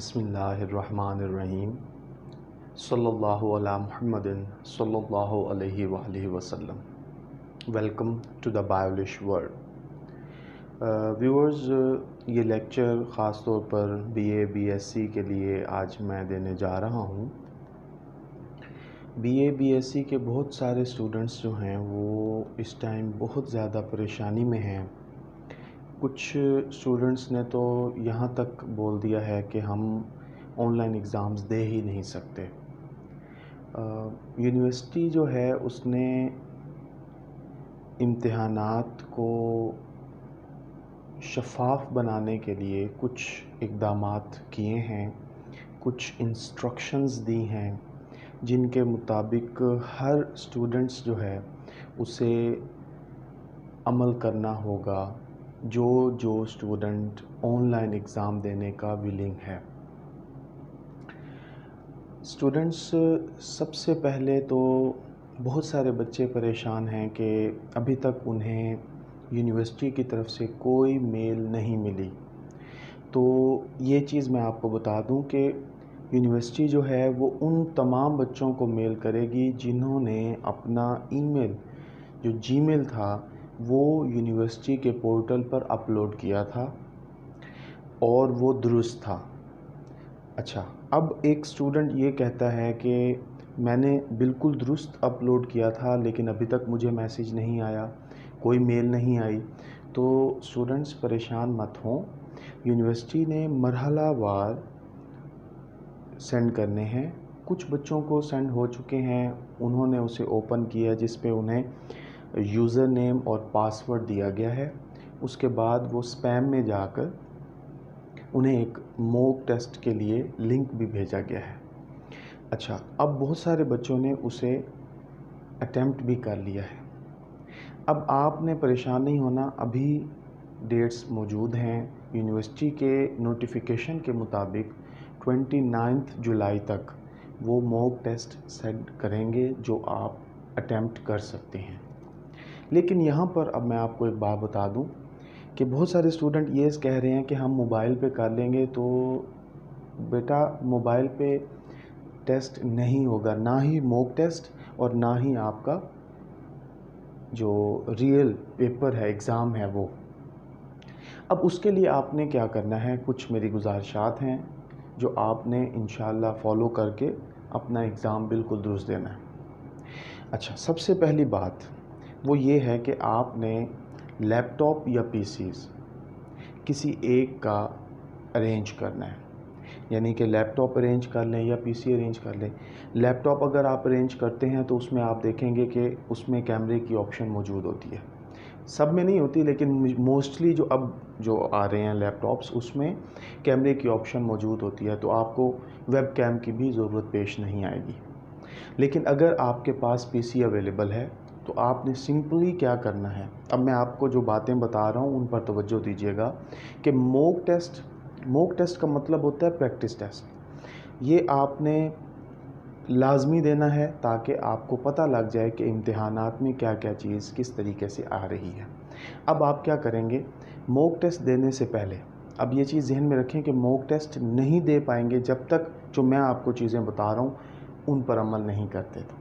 बिस्मिल्लाहिर्रहमानिर्रहीम सल्लल्लाहु अला मुहम्मदिन सल्लल्लाहु अलैहि वसल्लम। Welcome to the Biolish world. Viewers, ये लेक्चर ख़ास तौर पर बीए बीएससी के लिए आज मैं देने जा रहा हूँ। बीए बीएससी के बहुत सारे स्टूडेंट्स जो हैं वो इस टाइम बहुत ज़्यादा परेशानी में हैं। कुछ स्टूडेंट्स ने तो यहाँ तक बोल दिया है कि हम ऑनलाइन एग्ज़ाम्स दे ही नहीं सकते। यूनिवर्सिटी जो है उसने इम्तिहानात को शफ़ाफ़ बनाने के लिए कुछ इक़दामात किए हैं, कुछ इंस्ट्रक्शंस दी हैं जिनके मुताबिक हर स्टूडेंट्स जो है उसे अमल करना होगा जो स्टूडेंट ऑनलाइन एग्ज़ाम देने का विलिंग है। स्टूडेंट्स, सबसे पहले तो बहुत सारे बच्चे परेशान हैं कि अभी तक उन्हें यूनिवर्सिटी की तरफ से कोई मेल नहीं मिली। तो ये चीज़ मैं आपको बता दूं कि यूनिवर्सिटी जो है वो उन तमाम बच्चों को मेल करेगी जिन्होंने अपना ईमेल जो जीमेल था वो यूनिवर्सिटी के पोर्टल पर अपलोड किया था और वो दुरुस्त था। अच्छा, अब एक स्टूडेंट ये कहता है कि मैंने बिल्कुल दुरुस्त अपलोड किया था लेकिन अभी तक मुझे मैसेज नहीं आया, कोई मेल नहीं आई। तो स्टूडेंट्स परेशान मत हों, यूनिवर्सिटी ने मरहलावार सेंड करने हैं। कुछ बच्चों को सेंड हो चुके हैं, उन्होंने उसे ओपन किया जिस पे उन्हें यूज़र नेम और पासवर्ड दिया गया है। उसके बाद वो स्पैम में जाकर उन्हें एक मॉक टेस्ट के लिए लिंक भी भेजा गया है। अच्छा, अब बहुत सारे बच्चों ने उसे अटेम्प्ट भी कर लिया है। अब आपने परेशान नहीं होना, अभी डेट्स मौजूद हैं। यूनिवर्सिटी के नोटिफिकेशन के मुताबिक 29 जुलाई तक वो मॉक टेस्ट सेंड करेंगे जो आप अटेम्प्ट कर सकते हैं। लेकिन यहाँ पर अब मैं आपको एक बात बता दूँ कि बहुत सारे स्टूडेंट ये कह रहे हैं कि हम मोबाइल पे कर लेंगे। तो बेटा, मोबाइल पे टेस्ट नहीं होगा, ना ही मॉक टेस्ट और ना ही आपका जो रियल पेपर है, एग्ज़ाम है वो। अब उसके लिए आपने क्या करना है, कुछ मेरी गुजारिशात हैं जो आपने इंशाल्लाह फ़ॉलो करके अपना एग्ज़ाम बिल्कुल दुरुस्त देना है। अच्छा, सबसे पहली बात वो ये है कि आपने लैपटॉप या पीसीज़ किसी एक का अरेंज करना है, यानी कि लैपटॉप अरेंज कर लें या पीसी अरेंज कर लें। लैपटॉप अगर आप अरेंज करते हैं तो उसमें आप देखेंगे कि उसमें कैमरे की ऑप्शन मौजूद होती है। सब में नहीं होती लेकिन मोस्टली जो आ रहे हैं लैपटॉप्स उसमें कैमरे की ऑप्शन मौजूद होती है, तो आपको वेब कैम की भी ज़रूरत पेश नहीं आएगी। लेकिन अगर आपके पास पीसी अवेलेबल है तो आपने सिंपली क्या करना है, अब मैं आपको जो बातें बता रहा हूँ उन पर तवज्जो दीजिएगा कि मॉक टेस्ट का मतलब होता है प्रैक्टिस टेस्ट। ये आपने लाजमी देना है ताकि आपको पता लग जाए कि इम्तिहानात में क्या क्या चीज़ किस तरीके से आ रही है। अब आप क्या करेंगे, मॉक टेस्ट देने से पहले अब ये चीज़ जहन में रखें कि मॉक टेस्ट नहीं दे पाएंगे जब तक जो मैं आपको चीज़ें बता रहा हूँ उन पर अमल नहीं करते। तो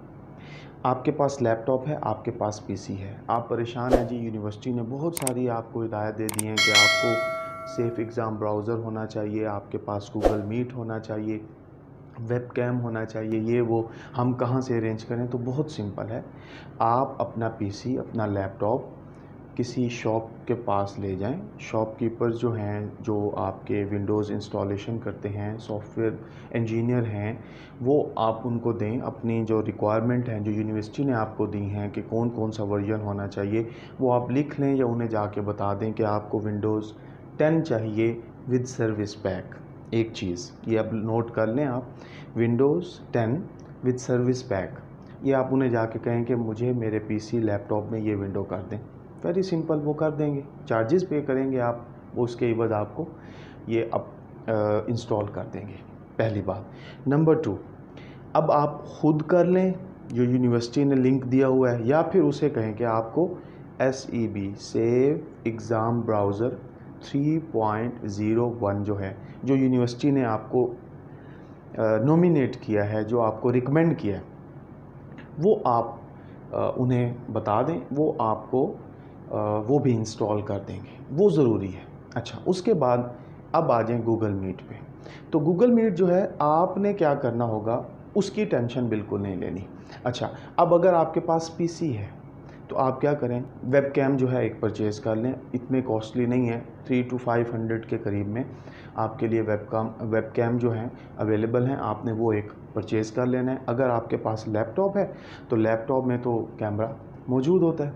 आपके पास लैपटॉप है, आपके पास पीसी है, आप परेशान हैं जी, यूनिवर्सिटी ने बहुत सारी आपको हिदायत दे दी हैं कि आपको सेफ़ एग्ज़ाम ब्राउज़र होना चाहिए, आपके पास गूगल मीट होना चाहिए, वेब कैम होना चाहिए, ये वो, हम कहाँ से अरेंज करें। तो बहुत सिंपल है, आप अपना पीसी अपना लैपटॉप किसी शॉप के पास ले जाएं। शॉपकीपर्स जो हैं, जो आपके विंडोज़ इंस्टॉलेशन करते हैं, सॉफ्टवेयर इंजीनियर हैं, वो आप उनको दें अपनी जो रिक्वायरमेंट हैं जो यूनिवर्सिटी ने आपको दी हैं कि कौन कौन सा वर्जन होना चाहिए, वो आप लिख लें या उन्हें जाके बता दें कि आपको विंडोज़ 10 चाहिए विद सर्विस पैक। एक चीज़ ये अब नोट कर लें आप, विंडोज़ 10 विद सर्विस पैक, ये आप उन्हें जाके कहें कि मुझे मेरे पीसी लैपटॉप में ये विंडो कर दें। वेरी सिंपल, वो कर देंगे। चार्जेस पे करेंगे आप, वो उसके इवज़ आपको ये अब इंस्टॉल कर देंगे। पहली बात। नंबर 2, अब आप ख़ुद कर लें जो यूनिवर्सिटी ने लिंक दिया हुआ है, या फिर उसे कहें कि आपको SEB सेव एग्ज़ाम ब्राउज़र 3.01 जो है, जो यूनिवर्सिटी ने आपको नॉमिनेट किया है, जो आपको रिकमेंड किया है, वो आप उन्हें बता दें, वो आपको वो भी इंस्टॉल कर देंगे, वो ज़रूरी है। अच्छा, उसके बाद अब आ जाएं गूगल मीट पे। तो गूगल मीट जो है, आपने क्या करना होगा, उसकी टेंशन बिल्कुल नहीं लेनी। अच्छा, अब अगर आपके पास पीसी है तो आप क्या करें, वेब कैम जो है एक परचेज़ कर लें, इतने कॉस्टली नहीं है, 300 to 500 के करीब में आपके लिए वेब कैम जो है अवेलेबल हैं, आपने वो एक परचेज़ कर लेना है। अगर आपके पास लैपटॉप है तो लैपटॉप में तो कैमरा मौजूद होता है।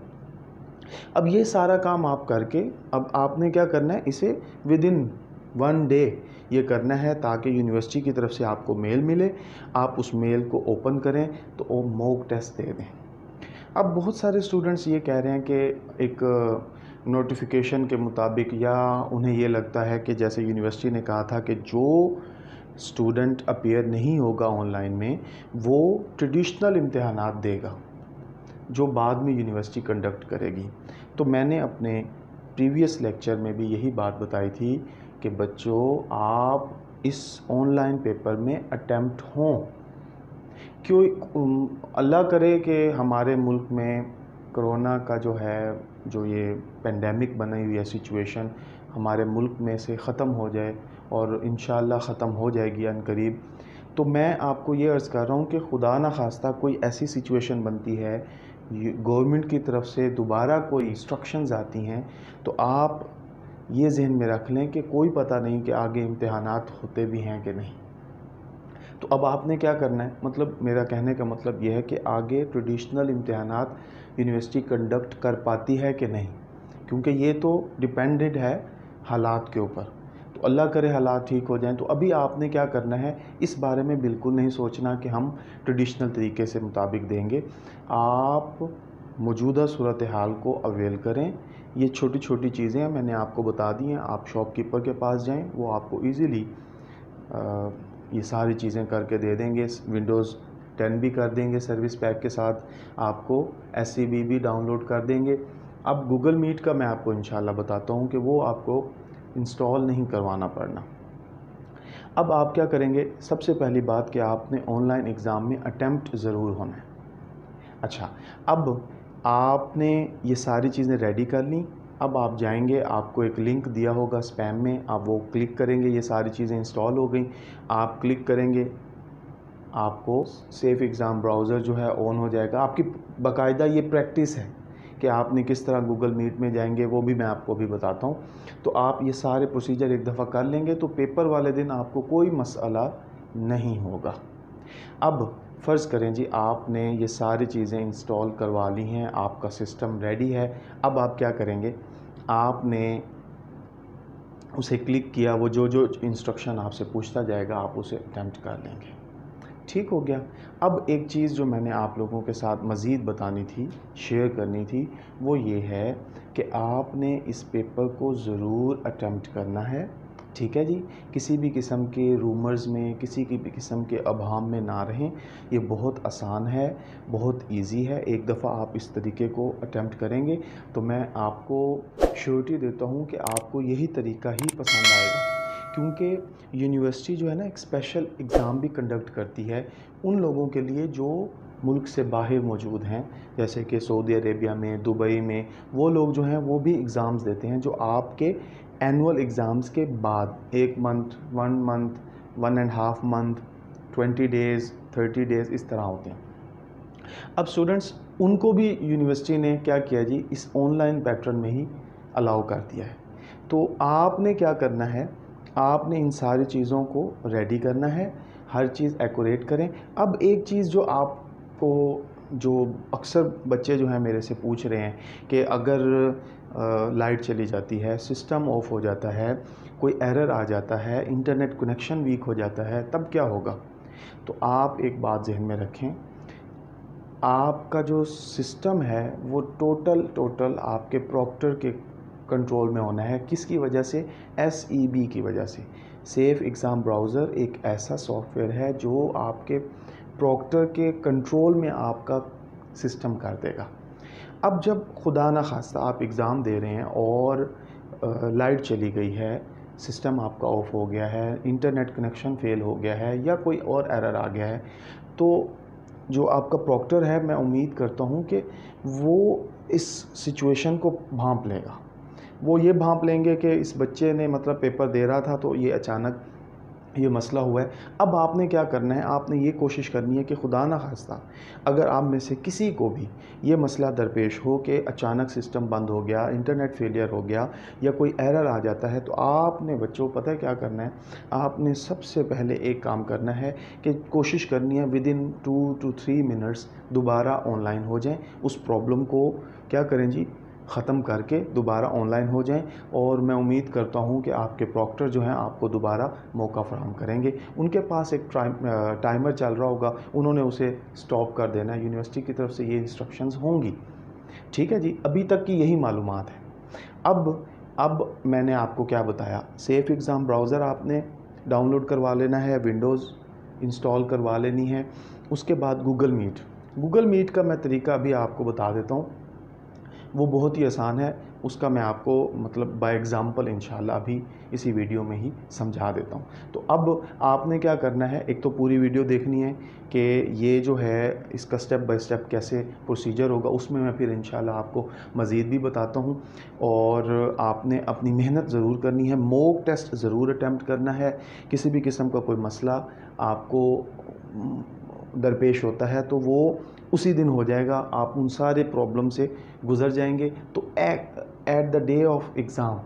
अब ये सारा काम आप करके, अब आपने क्या करना है, इसे विदिन 1 डे ये करना है, ताकि यूनिवर्सिटी की तरफ से आपको मेल मिले, आप उस मेल को ओपन करें तो वो मॉक टेस्ट दे दें। अब बहुत सारे स्टूडेंट्स ये कह रहे हैं कि एक नोटिफिकेशन के मुताबिक, या उन्हें ये लगता है कि जैसे यूनिवर्सिटी ने कहा था कि जो स्टूडेंट अपीयर नहीं होगा ऑनलाइन में, वो ट्रेडिशनल इम्तहानात देगा जो बाद में यूनिवर्सिटी कंडक्ट करेगी। तो मैंने अपने प्रीवियस लेक्चर में भी यही बात बताई थी कि बच्चों, आप इस ऑनलाइन पेपर में अटेम्प्ट हों। क्यों, अल्लाह करे कि हमारे मुल्क में कोरोना का जो है, जो ये पेंडेमिक बनी हुई है सिचुएशन, हमारे मुल्क में से ख़त्म हो जाए, और इंशाअल्लाह ख़त्म हो जाएगी अनकरीब। तो मैं आपको ये अर्ज़ कर रहा हूँ कि खुदा ना खास्ता कोई ऐसी सिचुएशन बनती है, गवर्नमेंट की तरफ से दोबारा कोई इंस्ट्रक्शंस आती हैं, तो आप ये जहन में रख लें कि कोई पता नहीं कि आगे इम्तहानात होते भी हैं कि नहीं। तो अब आपने क्या करना है, मतलब मेरा कहने का मतलब यह है कि आगे ट्रेडिशनल इम्तहानात यूनिवर्सिटी कंडक्ट कर पाती है कि नहीं, क्योंकि ये तो डिपेंडेड है हालात के ऊपर। तो अल्लाह करे हालात ठीक हो जाएं। तो अभी आपने क्या करना है, इस बारे में बिल्कुल नहीं सोचना कि हम ट्रेडिशनल तरीके से मुताबिक देंगे। आप मौजूदा सूरत हाल को अवेल करें। ये छोटी छोटी चीज़ें मैंने आपको बता दी हैं। आप शॉपकीपर के पास जाएं, वो आपको ईज़िली ये सारी चीज़ें करके दे देंगे। विंडोज़ 10 भी कर देंगे सर्विस पैक के साथ, आपको SCB भी डाउनलोड कर देंगे। अब गूगल मीट का मैं आपको इंशाल्लाह बताता हूँ कि वो आपको इंस्टॉल नहीं करवाना पड़ना। अब आप क्या करेंगे, सबसे पहली बात कि आपने ऑनलाइन एग्ज़ाम में अटेम्प्ट ज़रूर होना है। अच्छा, अब आपने ये सारी चीज़ें रेडी कर ली। अब आप जाएंगे, आपको एक लिंक दिया होगा स्पैम में, आप वो क्लिक करेंगे, ये सारी चीज़ें इंस्टॉल हो गई। आप क्लिक करेंगे, आपको सेफ एग्ज़ाम ब्राउज़र जो है ऑन हो जाएगा। आपकी बाकायदा ये प्रैक्टिस है कि आपने किस तरह गूगल मीट में जाएंगे, वो भी मैं आपको अभी बताता हूँ। तो आप ये सारे प्रोसीजर एक दफ़ा कर लेंगे तो पेपर वाले दिन आपको कोई मसला नहीं होगा। अब फ़र्ज़ करें जी, आपने ये सारी चीज़ें इंस्टॉल करवा ली हैं, आपका सिस्टम रेडी है। अब आप क्या करेंगे, आपने उसे क्लिक किया, वो जो जो इंस्ट्रक्शन आपसे पूछता जाएगा आप उसे अटेम्प्ट कर लेंगे। ठीक हो गया। अब एक चीज़ जो मैंने आप लोगों के साथ मज़ीद बतानी थी, शेयर करनी थी, वो ये है कि आपने इस पेपर को ज़रूर अटेम्प्ट करना है। ठीक है जी, किसी भी किस्म के रूमर्स में, किसी की भी किस्म के अबहम में ना रहें। ये बहुत आसान है, बहुत इजी है। एक दफ़ा आप इस तरीके को अटेम्प्ट करेंगे तो मैं आपको श्योरिटी देता हूँ कि आपको यही तरीका ही पसंद आएगा। क्योंकि यूनिवर्सिटी जो है ना, एक स्पेशल एग्ज़ाम भी कंडक्ट करती है उन लोगों के लिए जो मुल्क से बाहर मौजूद हैं, जैसे कि सऊदी अरेबिया में, दुबई में। वो लोग जो हैं वो भी एग्ज़ाम्स देते हैं जो आपके एनुअल एग्ज़ाम्स के बाद 1 month, 1 month, 1.5 month, 20 days, 30 days इस तरह होते हैं। अब स्टूडेंट्स, उनको भी यूनिवर्सिटी ने क्या किया जी, इस ऑनलाइन पैटर्न में ही अलाउ कर दिया है। तो आपने क्या करना है, आपने इन सारी चीज़ों को रेडी करना है, हर चीज़ एक्यूरेट करें। अब एक चीज़ जो आपको, जो अक्सर बच्चे जो हैं मेरे से पूछ रहे हैं कि अगर लाइट चली जाती है, सिस्टम ऑफ हो जाता है, कोई एरर आ जाता है, इंटरनेट कनेक्शन वीक हो जाता है, तब क्या होगा। तो आप एक बात जहन में रखें, आपका जो सिस्टम है वो टोटल आपके प्रॉक्टर के कंट्रोल में होना है। किसकी वजह से, SEB की वजह से। सेफ एग्ज़ाम ब्राउज़र एक ऐसा सॉफ्टवेयर है जो आपके प्रॉक्टर के कंट्रोल में आपका सिस्टम कर देगा। अब जब खुदा न खास्ता आप एग्ज़ाम दे रहे हैं और लाइट चली गई है, सिस्टम आपका ऑफ हो गया है, इंटरनेट कनेक्शन फेल हो गया है या कोई और एरर आ गया है, तो जो आपका प्रॉक्टर है, मैं उम्मीद करता हूँ कि वो इस सिचुएशन को भांप लेगा। वो ये भांप लेंगे कि इस बच्चे ने मतलब पेपर दे रहा था तो ये अचानक ये मसला हुआ है। अब आपने क्या करना है, आपने ये कोशिश करनी है कि खुदा ना खास्ता अगर आप में से किसी को भी ये मसला दरपेश हो कि अचानक सिस्टम बंद हो गया, इंटरनेट फेलियर हो गया या कोई एरर आ जाता है, तो आपने बच्चों पता है क्या करना है, आपने सबसे पहले एक काम करना है कि कोशिश करनी है विद इन 2 to 3 मिनट्स दोबारा ऑनलाइन हो जाएं। उस प्रॉब्लम को क्या करें जी, ख़त्म करके दोबारा ऑनलाइन हो जाएं। और मैं उम्मीद करता हूं कि आपके प्रॉक्टर जो हैं आपको दोबारा मौका फराहम करेंगे। उनके पास एक टाइमर चल रहा होगा, उन्होंने उसे स्टॉप कर देना है। यूनिवर्सिटी की तरफ से ये इंस्ट्रक्शंस होंगी। ठीक है जी, अभी तक की यही मालूमात है। अब मैंने आपको क्या बताया, सेफ़ एग्ज़ाम ब्राउज़र आपने डाउनलोड करवा लेना है, विंडोज़ इंस्टॉल करवा लेनी है। उसके बाद गूगल मीट का मैं तरीका अभी आपको बता देता हूँ। वो बहुत ही आसान है, उसका मैं आपको मतलब बाय एग्ज़ाम्पल इंशाल्लाह अभी इसी वीडियो में ही समझा देता हूँ। तो अब आपने क्या करना है, एक तो पूरी वीडियो देखनी है कि ये जो है इसका स्टेप बाय स्टेप कैसे प्रोसीजर होगा, उसमें मैं फिर इंशाल्लाह आपको मज़ीद भी बताता हूँ। और आपने अपनी मेहनत ज़रूर करनी है, मॉक टेस्ट ज़रूर अटैम्प्ट करना है। किसी भी किस्म का कोई मसला आपको दरपेश होता है तो वो उसी दिन हो जाएगा, आप उन सारे प्रॉब्लम से गुज़र जाएंगे। तो at the day of exam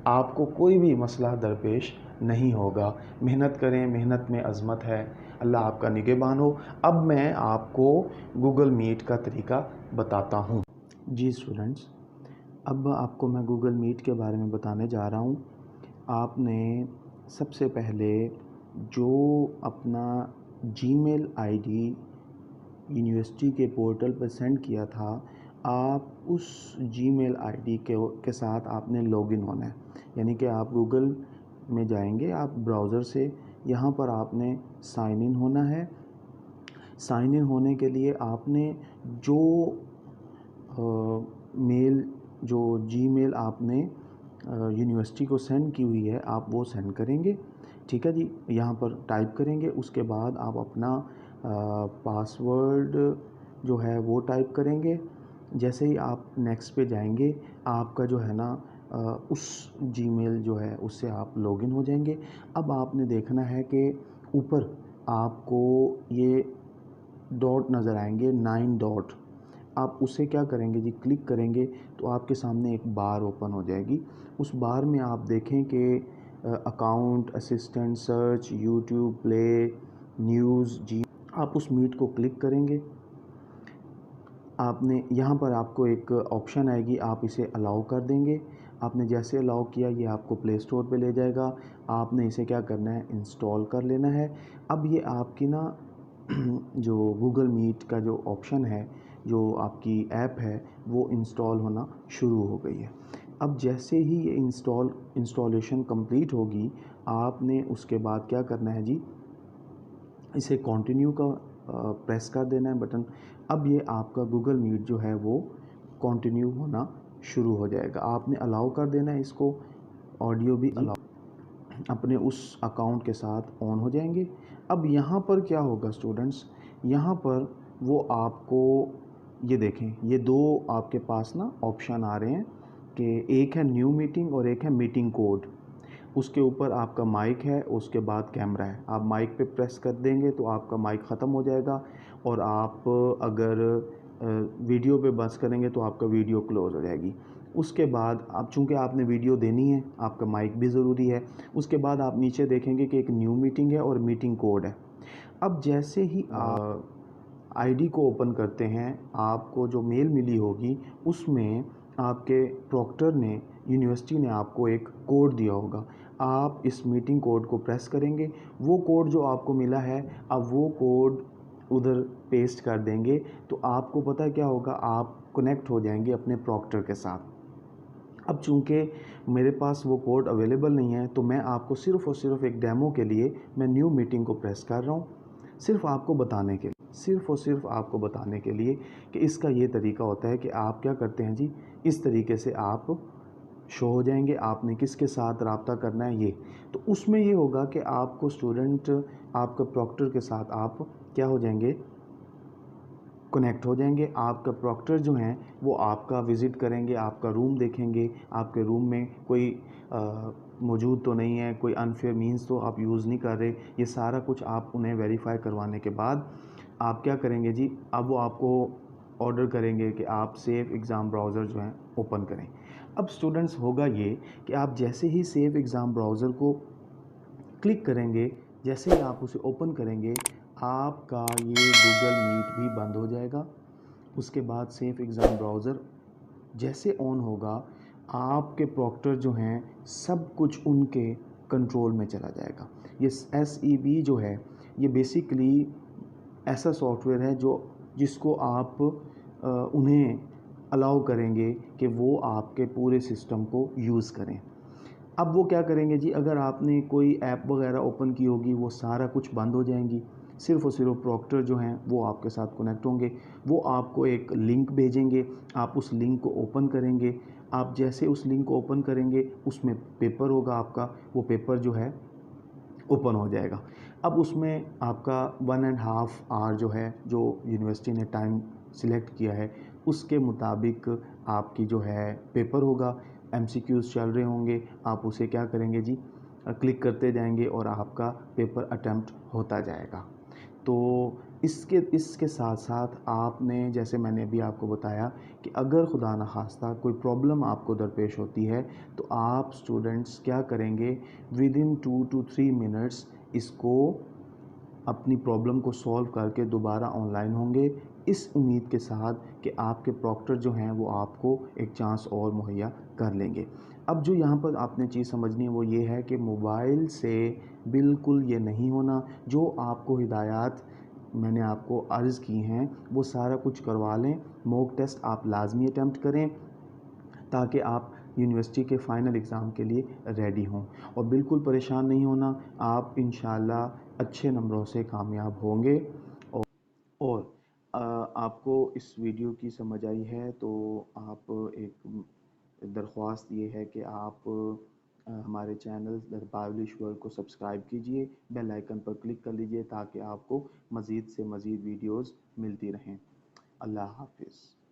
आपको कोई भी मसला दरपेश नहीं होगा। मेहनत करें, मेहनत में अज़मत है, अल्लाह आपका निगहबान हो। अब मैं आपको गूगल मीट का तरीका बताता हूँ। जी स्टूडेंट्स, अब आपको मैं गूगल मीट के बारे में बताने जा रहा हूँ। आपने सबसे पहले जो अपना जीमेल आईडी यूनिवर्सिटी के पोर्टल पर सेंड किया था, आप उस जीमेल आईडी के साथ आपने लॉगिन होना है। यानी कि आप गूगल में जाएंगे, आप ब्राउज़र से यहाँ पर आपने साइन इन होना है। साइन इन होने के लिए आपने जो मेल जो जीमेल आपने यूनिवर्सिटी को सेंड की हुई है, आप वो सेंड करेंगे। ठीक है जी, यहाँ पर टाइप करेंगे। उसके बाद आप अपना पासवर्ड जो है वो टाइप करेंगे। जैसे ही आप नेक्स्ट पे जाएंगे, आपका जो है ना उस जीमेल जो है उससे आप लॉगिन हो जाएंगे। अब आपने देखना है कि ऊपर आपको ये डॉट नज़र आएंगे, 9 डॉट। आप उसे क्या करेंगे जी, क्लिक करेंगे तो आपके सामने एक बार ओपन हो जाएगी। उस बार में आप देखें कि account, assistant, search, YouTube, play, news, जी आप उस मीट को क्लिक करेंगे। आपने यहाँ पर आपको एक ऑप्शन आएगी, आप इसे अलाउ कर देंगे। आपने जैसे अलाउ किया, ये आपको प्ले स्टोर पे ले जाएगा। आपने इसे क्या करना है, इंस्टॉल कर लेना है। अब ये आपकी ना जो गूगल मीट का जो ऑप्शन है, जो आपकी ऐप है, वो इंस्टॉल होना शुरू हो गई है। अब जैसे ही ये इंस्टॉलेशन कंप्लीट होगी, आपने उसके बाद क्या करना है जी, इसे कंटिन्यू का प्रेस कर देना है बटन। अब ये आपका गूगल मीट जो है वो कंटिन्यू होना शुरू हो जाएगा। आपने अलाउ कर देना है इसको, ऑडियो भी अलाउ अपने उस अकाउंट के साथ ऑन हो जाएंगे। अब यहाँ पर क्या होगा स्टूडेंट्स, यहाँ पर वो आपको ये देखें, ये दो आपके पास ना ऑप्शन आ रहे हैं कि एक है न्यू मीटिंग और एक है मीटिंग कोड। उसके ऊपर आपका माइक है, उसके बाद कैमरा है। आप माइक पे प्रेस कर देंगे तो आपका माइक ख़त्म हो जाएगा, और आप अगर वीडियो पे बस करेंगे तो आपका वीडियो क्लोज़ हो जाएगी। उसके बाद आप, चूँकि आपने वीडियो देनी है, आपका माइक भी ज़रूरी है। उसके बाद आप नीचे देखेंगे कि एक न्यू मीटिंग है और मीटिंग कोड है। अब जैसे ही आप आईडी को ओपन करते हैं, आपको जो मेल मिली होगी उसमें आपके प्रॉक्टर ने, यूनिवर्सिटी ने आपको एक कोड दिया होगा। आप इस मीटिंग कोड को प्रेस करेंगे। वो कोड जो आपको मिला है, अब वो कोड उधर पेस्ट कर देंगे तो आपको पता है क्या होगा, आप कनेक्ट हो जाएंगे अपने प्रॉक्टर के साथ। अब चूँकि मेरे पास वो कोड अवेलेबल नहीं है, तो मैं आपको सिर्फ़ और सिर्फ एक डेमो के लिए मैं न्यू मीटिंग को प्रेस कर रहा हूँ, सिर्फ़ आपको बताने के लिए, सिर्फ़ और सिर्फ आपको बताने के लिए कि इसका ये तरीका होता है कि आप क्या करते हैं जी, इस तरीके से आप शो हो जाएंगे, आपने किसके साथ रब्ता करना है ये। तो उसमें ये होगा कि आपको स्टूडेंट आपका प्रॉक्टर के साथ आप क्या हो जाएंगे, कनेक्ट हो जाएंगे। आपका प्रॉक्टर जो हैं वो आपका विज़िट करेंगे, आपका रूम देखेंगे, आपके रूम में कोई मौजूद तो नहीं है, कोई अनफेयर मीन्स तो आप यूज़ नहीं कर रहे, ये सारा कुछ आप उन्हें वेरीफाई करवाने के बाद आप क्या करेंगे जी, अब वो आपको ऑर्डर करेंगे कि आप सेफ एग्ज़ाम ब्राउज़र जो हैं ओपन करें। अब स्टूडेंट्स होगा ये कि आप जैसे ही सेफ एग्ज़ाम ब्राउज़र को क्लिक करेंगे, जैसे ही आप उसे ओपन करेंगे, आपका ये गूगल मीट भी बंद हो जाएगा। उसके बाद सेफ एग्ज़ाम ब्राउज़र जैसे ऑन होगा, आपके प्रॉक्टर जो हैं सब कुछ उनके कंट्रोल में चला जाएगा। ये SEB जो है, ये बेसिकली ऐसा सॉफ्टवेयर है जो जिसको आप उन्हें अलाउ करेंगे कि वो आपके पूरे सिस्टम को यूज़ करें। अब वो क्या करेंगे जी, अगर आपने कोई ऐप वगैरह ओपन की होगी वो सारा कुछ बंद हो जाएंगी, सिर्फ़ और सिर्फ प्रॉक्टर जो हैं वो आपके साथ कनेक्ट होंगे। वो आपको एक लिंक भेजेंगे, आप उस लिंक को ओपन करेंगे। आप जैसे उस लिंक को ओपन करेंगे, उसमें पेपर होगा आपका, वो पेपर जो है ओपन हो जाएगा। अब उसमें आपका 1.5 आवर जो है, जो यूनिवर्सिटी ने टाइम सिलेक्ट किया है, उसके मुताबिक आपकी जो है पेपर होगा, MCQs चल रहे होंगे, आप उसे क्या करेंगे जी, क्लिक करते जाएंगे और आपका पेपर अटेम्प्ट होता जाएगा। तो इसके इसके साथ साथ आपने, जैसे मैंने अभी आपको बताया कि अगर खुदा न खास्ता कोई प्रॉब्लम आपको दरपेश होती है, तो आप स्टूडेंट्स क्या करेंगे, विद इन 2 to 3 मिनट्स इसको, अपनी प्रॉब्लम को सॉल्व करके दोबारा ऑनलाइन होंगे, इस उम्मीद के साथ कि आपके प्रॉक्टर जो हैं वो आपको एक चांस और मुहैया कर लेंगे। अब जो यहाँ पर आपने चीज़ समझनी है वो ये है कि मोबाइल से बिल्कुल ये नहीं होना। जो आपको हिदायत मैंने आपको अर्ज़ की हैं वो सारा कुछ करवा लें। मॉक टेस्ट आप लाजमी अटैम्प्ट करें ताकि आप यूनिवर्सिटी के फ़ाइनल एग्ज़ाम के लिए रेडी हों, और बिल्कुल परेशान नहीं होना, आप इंशाल्लाह अच्छे नंबरों से कामयाब होंगे। और आपको इस वीडियो की समझ आई है तो आप, एक दरख्वास्त ये है कि आप हमारे चैनल द पावलिश वर्ल्ड को सब्सक्राइब कीजिए, बेल आइकन पर क्लिक कर लीजिए ताकि आपको मज़ीद से मज़ीद वीडियोज़ मिलती रहें। अल्लाह हाफिज़।